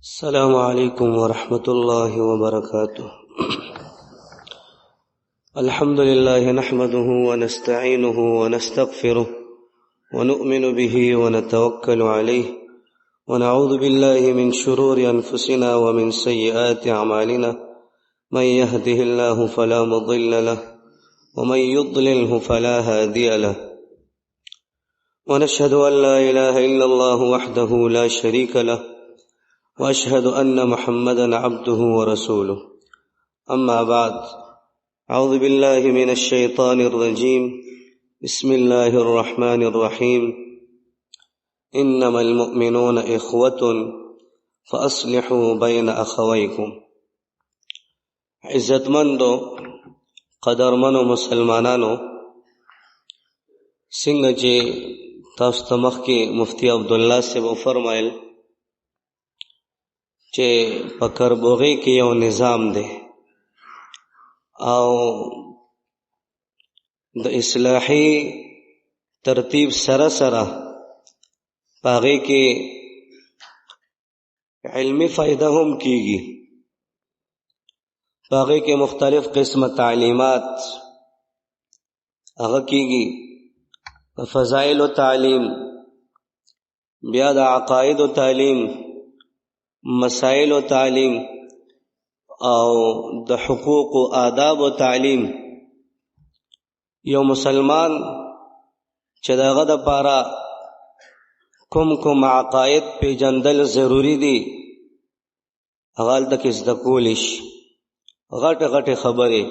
السلام عليكم ورحمة الله وبركاته. الحمد لله نحمده ونستعينه ونستغفره ونؤمن به ونتوكل عليه ونعوذ بالله من شرور أنفسنا ومن سيئات أعمالنا. من يهده الله فلا مضل له ومن يضلله فلا هادي له، ونشهد أن لا إله إلا الله وحده لا شريك له، وأشهد أن محمدا عبده ورسوله. أما بعد، أعوذ بالله من الشيطان الرجيم. بسم الله الرحمن الرحيم. إنما المؤمنون إخوة فأصلحوا بين أخويكم. عزتمندو قدرمنو مسلمانانو، څنګه چې تاسو ته مخکې مفتی عبدالله صاحب فرمایل چې په کربوغي کې یو نظام دی او د اصلاحي ترتیب سره سره پاغي کې علمی فائدہ هم کیږي. پاغي کې مختلف قسم تعلیمات هغه کیږي، فضائل و تعلیم، بیا د عقاید و تعلیم، مسائل و تعلیم او د حقوق و آداب و تعلیم. یو مسلمان چې دغه د پاره کوم عقاید پیژندل ضروری دي، هغه د کس د کولیش غټ خبره،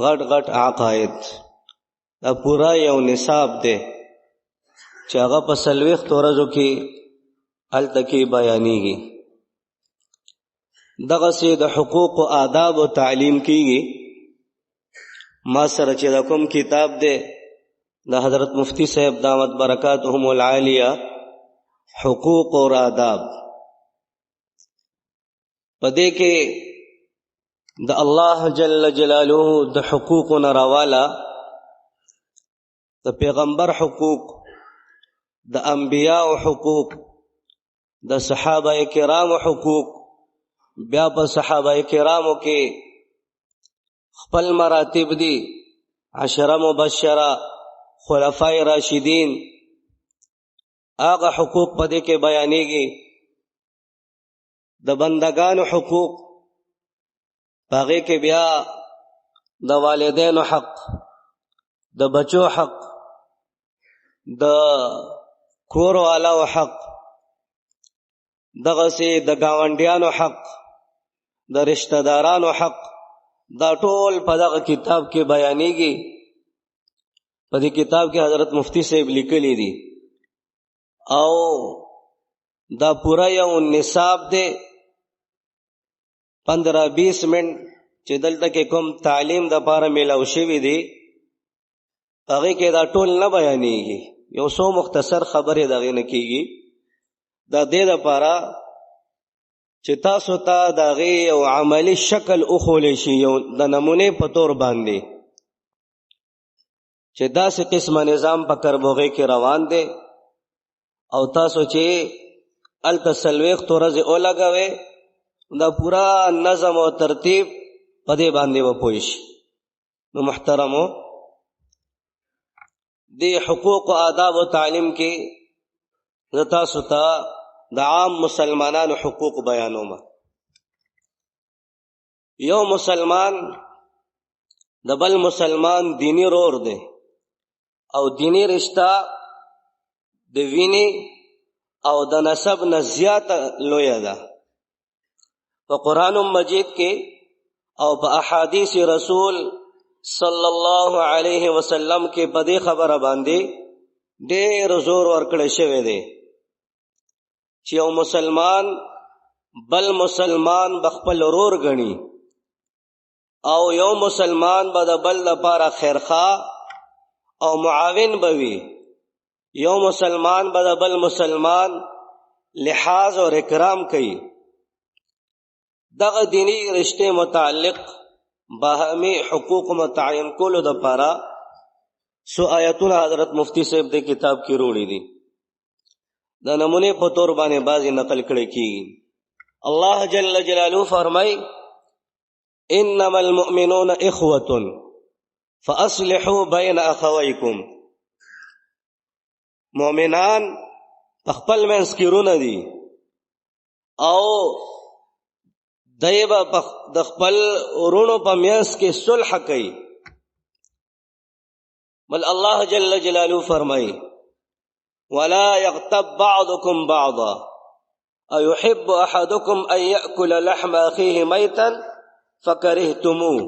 غټ عقاید، دا پورا یو نصاب دی چې هغه په 40 ورځو کې التکی بیانېږي. دغه سي د حقوق و آداب و تعلیم کیږي. ما سره چې د کوم کتاب دی د حضرت مفتی صاحب دامت برکاتهم العالیه، حقوق و آداب، پدې کې د الله جل جلاله د حقوق نراواله، د پیغمبر حقوق، د انبیاء حقوق، د صحابه کرام حقوق، بیا په صحابه کرامو کې خپل مراتب دي، 10 مبشره، خلفای راشدین، هغه حقوق په دې کې بیانېږي. د بندگانو حقوق، هغه کې بیا د والدینو حق، د بچو حق، د کور والو حق، دغه سي د گاونډیانو حق، د رشتہ دارانو حق، دا ټول په دغه کتاب کې بیانېږي. په دې کتاب کې حضرت مفتی صاحب لیکلي دي او دا پورا یو نصاب دی. 15-20 منټ چې دلته کې کوم تعلیم د پاره میلاو شوی دی، هغه کې دا ټول نه بیانېږي، یو څو مختصر خبره دغه نه کیږي. دا دې لپاره چې تاسو ته دغه یو عملی شکل اخول شي، یو د نمونه په تور باندې چې داسې قسمه نظام په کربوغي کې روان دی او تاسو چې التسلويخ تورز او لګوي، دا پورا نظم او ترتیب په دې باندې و پوښ. نو محترمو، دی حقوق و آداب و تعلیم کې تاسو ته د عام مسلمانانو حقوق بیانوم. یو مسلمان د بل مسلمان دینی رور دی او دینی رشتہ د ویني او د نسب نه زیات لوی ده. په قرآن مجید کې او په احادیث رسول صلی الله علیه وسلم کې په دې خبره باندې ډېر زور ورکړی شوی دی چې یو مسلمان بل مسلمان بخپل رور غني او یو مسلمان به د بل لپاره خیرخواه او معاون بوي. یو مسلمان به د بل مسلمان لحاظ او اکرام کوي. دغه دینی رشته متعلق باهمي حقوق متعین کولو د لپاره سو آیاتونه حضرت مفتی صاحب د کتاب کې وروړي دي. د نمونه په تور باندې بعضی نقل کړي کیږي الله جل جلاله فرمای انما المؤمنون اخوة فاصلحوا بین اخویکم. مؤمنان خپل منځ کې ورونه دي او دایبه د خپل ورونو په منځ کې صلح کوي. بل الله جل جلاله فرمای ولا يغتب بعضكم بعضا ايحب احدكم ان ياكل لحم اخيه ميتا فكرهتموه.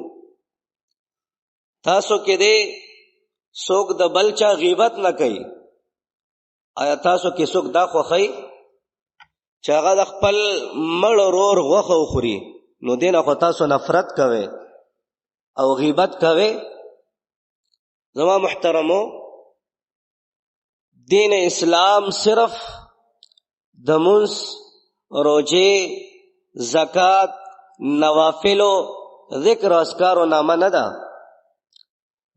تاسو کې دې څوک د بلچا غیبت نه کوي. آیا تاسو کې څوک دا خوخی چې هغه د خپل مړ ورور غوښه وخوري؟ نو دینه خو تاسو نفرت کوئ او غیبت کوئ. زما محترمو، دین اسلام صرف د مونځ، روزه، زکات، نوافلو، ذکر او اذکار نامه نه ده.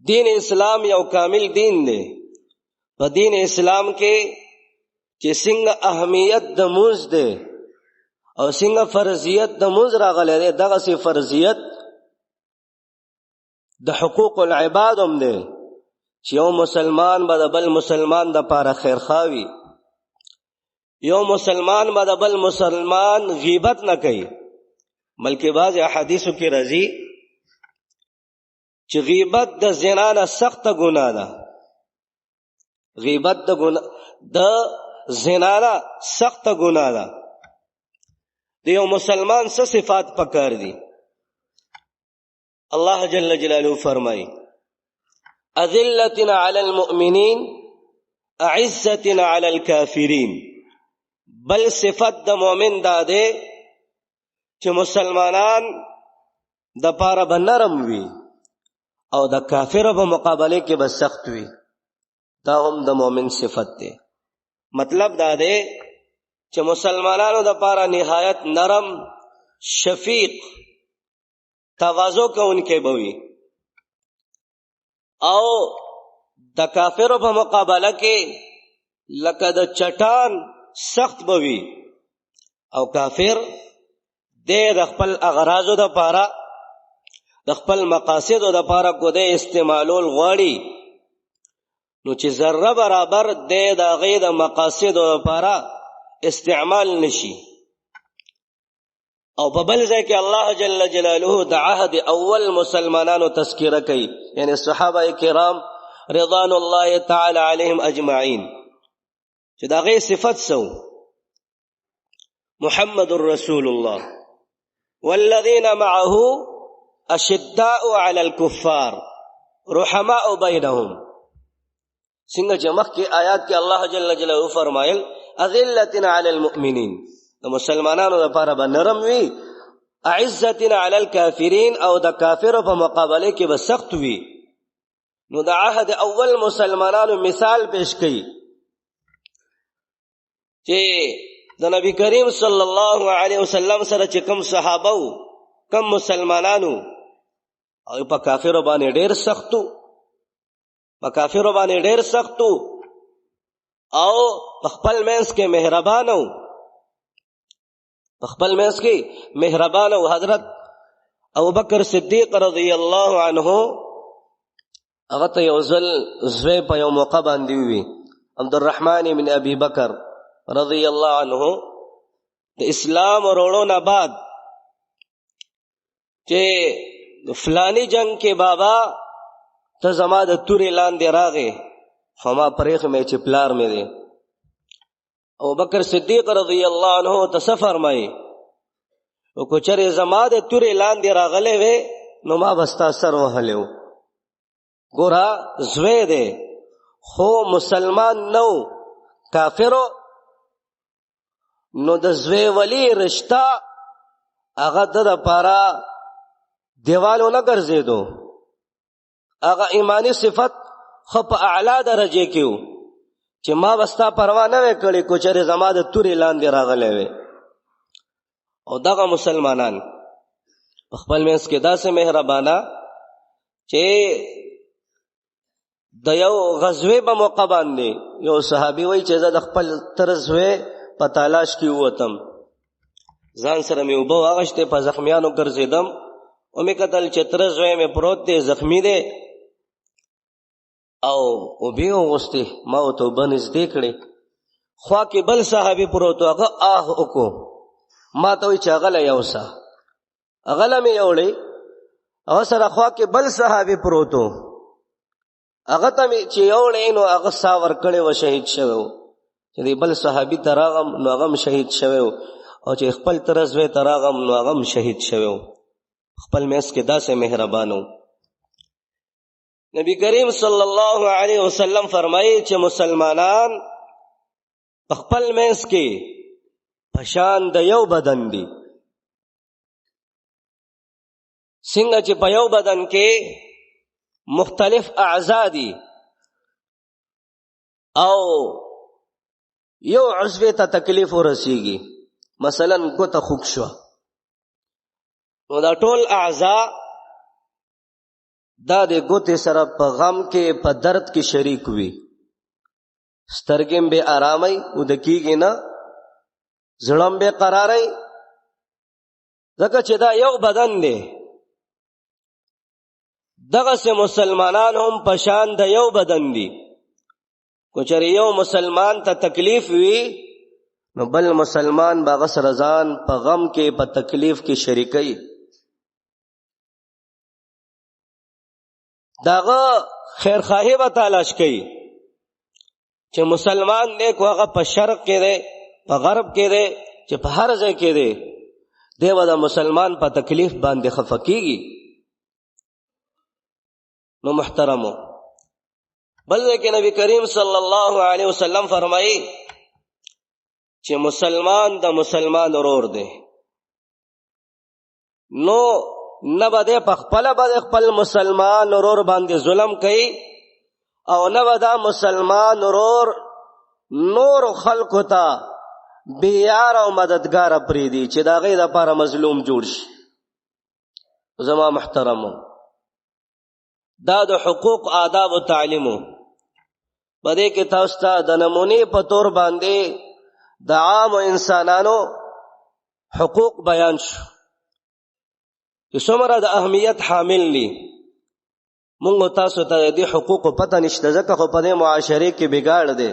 دین اسلام یو کامل دین دی. په دین اسلام کې چې څنګه اهمیت د مونځ دی او څنګه فرضیت د مونځ راغلی دی، دغه سي فرضیت د حقوق العباد هم دی چې یو مسلمان به د بل مسلمان د پاره خیرخواوي، یو مسلمان به د بل مسلمان غیبت نه کوي. بلکې بعض احادیثو کې راځي چې غیبت د زنا نه سخته ګناه ده. غیبت د زنا نه سخته ګناه ده. د یو مسلمان څه صفات پکار دي؟ الله جل جلاله فرمایي اذلة علی المؤمنین اعزة علی الکافرین. بل صفت د مؤمن دا ده چې مسلمانان د پاره به نرم وي او د کافر په مقابله کې به سخت وي. دا هم د مؤمن صفت ده. مطلب دا ده چې مسلمانانو د پاره نهایت نرم، شفیق، تواضع کوونکی به وي او د کافرو په مقابله کې لکه د چټان سخت به وي. او کافر د خپل اغراضو د پاره، د خپل مقاصدو د پاره کو د استعمالول غواړي، نو چې ذره برابر د هغې د مقاصدو د پاره استعمال نشي. او په بل ځای کې الله جل جلاله د عهد اول مسلمانانو تذکره کوي، یعنی صحابه کرام رضوان الله تعالی علیهم اجمعین، چې د هغې صفت سو محمد رسول الله والذین معه اشداء علی الكفار رحماء بینهم. څنګه چې مخکې آیات کې الله جل جلاله فرمایل اذلة علی المؤمنین، د مسلمانانو لپاره به نرم وي، اعزة علی الکافرین او د کافرو په مقابله کې به سخت وي. نو د عهد اول مسلمانانو مثال پیش کړي چې د نبی کریم صلی الله علیه وسلم سره چې کوم صحابه او کوم مسلمانانو او په کافرو باندې ډېر سختو، په کافرو باندې ډېر سختو او په خپل منځ کې مهربان او په خپل منځ کې مهربان او حضرت ابوبکر صدیق رضی الله عنه هغه ته یو ځل زوی په یو موقع باندې وي، عبدالرحمن بن ابي بکر رضی الله عنه د اسلام وروړو نه بعد چې فلانی جنگ کې بابا ته زما د تورې لاندې راغې، خو ما پرېښ مې چې پلار مې دی. ابوبکر صدیق رضی الله عنه ته څه فرمایي؟ او که چېرې زما د تورې لاندې راغلی وې نو ما به ستا سر وهلی و. ګوره زوی دی خو مسلمان نه و، کافرو. نو د زوی ولی رشته هغه د دپاره دیوالو نه ګرځېدو، هغه ایمانی صفت خو په اعلی درجه کې و چې ما به ستا پروا نه وی کړې کو چېرې زما د تورې لاندې راغلی وی. او دغه مسلمانان په خپل منځ کې داسې مهربانه چې د یو غزوې په موقع باندې یو صحابي وایي چې زه د خپل تر زوی په تلاش کې ووتم، ځان سره مې اوبه واغشتې، په زخمیانو ګرځېدم، ومې کتل چې تره زوی مې پروت دی، زخمی دی، او اوبې وغوستې، ما ورته اوبه نږدې کړې. خوا کې بل صحابي پروت و، هغه آه وکړو، ما ته وایي چې هغه له یوسه. هغه له مې یوړې، هغه سره خوا کې بل صحابي پروت و، هغه ته مې چې یوړې نو هغه ساه ورکړې و، شهید شوی و. چې دی بل صحابي ته راغم نو هغه هم شهید شوی و، او چې خپل تره زوی ته راغم نو هغه هم شهید شوی و. خپل میس کې داسې مهربان و. نبی کریم صلی الله علیه وسلم فرمایي چې مسلمانان په خپل میس کې پشان د یو بدن دي. څنګه چې په یو بدن کې مختلف اعضاء دي او یو عضو ته تکلیف ورسیږي، مثلا ګوته خوږ شوه، نو دا ټول اعضاء دا د ګوتې سره په غم کې په درد کې شریک وي. سترګې به آرامي وده کېږي نه، زړه به قراري، ځکه چې دا یو بدن دی. دغسې مسلمانان هم په شان د یو بدن دي. کو چېرې یو مسلمان ته تکلیف وي نو بل مسلمان به هغه سره ځان په غم کې په تکلیف کې شریکوي. داغه خیرخواهي به تلاش کوي چې مسلمان دی، کو هغه په شرق کې دی، په غرب کې دی، چې په هر ځای کې دی، دی به د مسلمان په تکلیف باندې خفه کېږي. نو محترمو، بل ځای کې نبی کریم صلی الله علیه وسلم فرمایي چې مسلمان د مسلمان ورور دی. نو نه به دی په خپله به خپل مسلمان ورور باندې ظلم کوي، او نه به دا مسلمان ورور نور خلکو ته بیار او مددگار پریږدي چې د هغې دپاره مظلوم جوړ شي. زما محترمو، دا د حقوق آداب و تعلیمو په دې کې تاسو ته د نمونې په طور باندې د عام انسانانو حقوق بیان شو چې څومره د اهمیت حامل دي. مونږ تاسو ته د حقوقو پته نشته، ځکه خو په دې معاشرې کې بګاړ دی.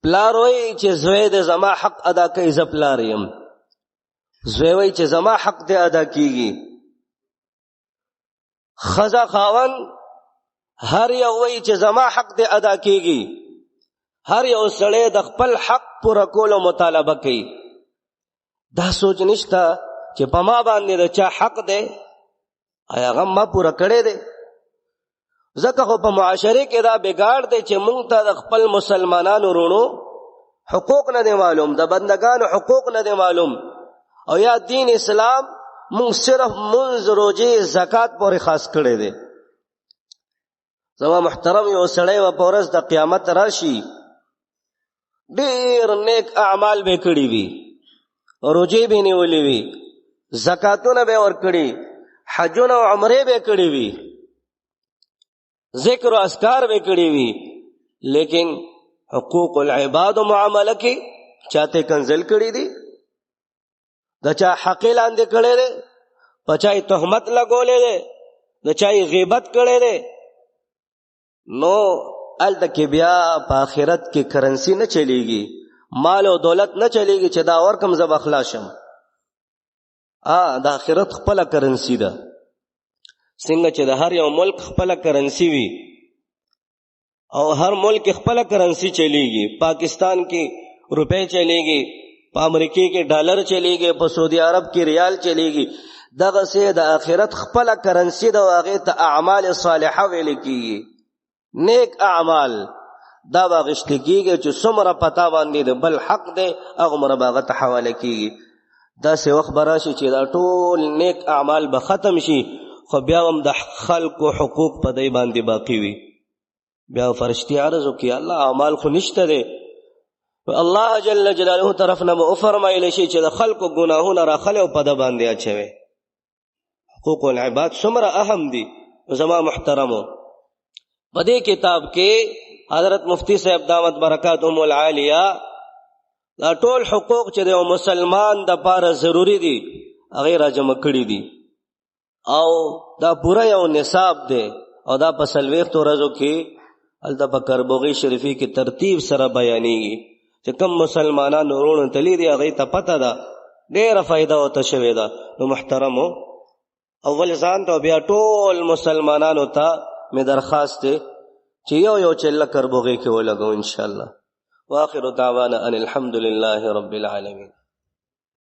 پلار وایي چې زوی د زما حق ادا کوي، زه پلار یم. زوی وایي چې زما حق دې ادا کیږي. ښځه خاوند هر یو وایي چې زما حق دې ادا کیږي. هر یو سړی د خپل حق پوره کولو مطالبه کوي. دا سوچ نشته چې په ما باندې د چا حق دی، آیا هغه ما پوره کړی دی. ځکه خو په معاشرې کې دا بګاړ دی چې مونږ ته د خپل مسلمانانو وروڼو حقوق نه دی معلوم، د بندگانو حقوق نه دی معلوم، او یا دین اسلام مونږ صرف منځ، روزې، زکات پورې خاص کړی دی. زما محترم، یو سړی به په ورځ د قیامت راشي، ډېر نیک اعمال به کړي وي، روزې به نیولې وي، زکاتونه به ورکړي، حجونه او عمرې به کړي وي، ذکر او اذکار به کړي وي، لیکن حقوق العباد و معامله کې چاته کنزل کړي دي، د چا حق لاندې کړي دي، په چا تهمت لګولې دي، د چا غیبت کړي دي. نو الته کې بیا په آخرت کې کرنسی نه چلیږي، مال او دولت نه چلیږي چې دا ورکم زب اخلاصم. د آخرت خپل کرنسی ده. څنګه چې د هر یو ملک خپل کرنسی وي او هر ملک خپل کرنسی چلیږي، پاکستان کې روپے چلیږي، په امریکا کې ډالر چلیږي، په سعودي عرب کې ریال چلیږي. دغه سه د آخرت خپل کرنسی ده، هغه ته اعمال صالحه ویل کیږي، نیک اعمال. دا واغشت کیږي چې څومره پتا باندې د بل حق ده هغه مرباغه ته حواله کیږي. دا سه وخت براشي چې دا ټول نیک اعمال به ختم شي، خو بیا هم د خلکو حقوق په دای باندې باقی وي. بیا فرشتي عرض وکي، الله اعمال خو نشته ده. الله جل جلاله طرف نه مو فرمایلی شي چې د خلکو ګناهونه راخله او په د باندې اچوي. حقوق العباد څومره اهم دي. زما محترمو، په دې کتاب کې حضرت مفتی صاحب دامت برکاتهم العالیه دا ټول حقوق چې د یو مسلمان د پاره ضروری دي هغه را جمع کړي دي او دا پورا یو نصاب دی او دا په 40 ورځو کې الته په کربوغي شریفي کې ترتیب سره بیانېږي چې کوم مسلمانان ورونو تللی دي هغه ته پته ده ډېره فائدہ وته شوې ده. نو محترمو اول ځان ته بیا ټول مسلمانانو ته مې درخواست دی چې یو چله کربوغي کې ولګو ان شاء الله. واخر دعوانا ان الحمد لله رب العالمين.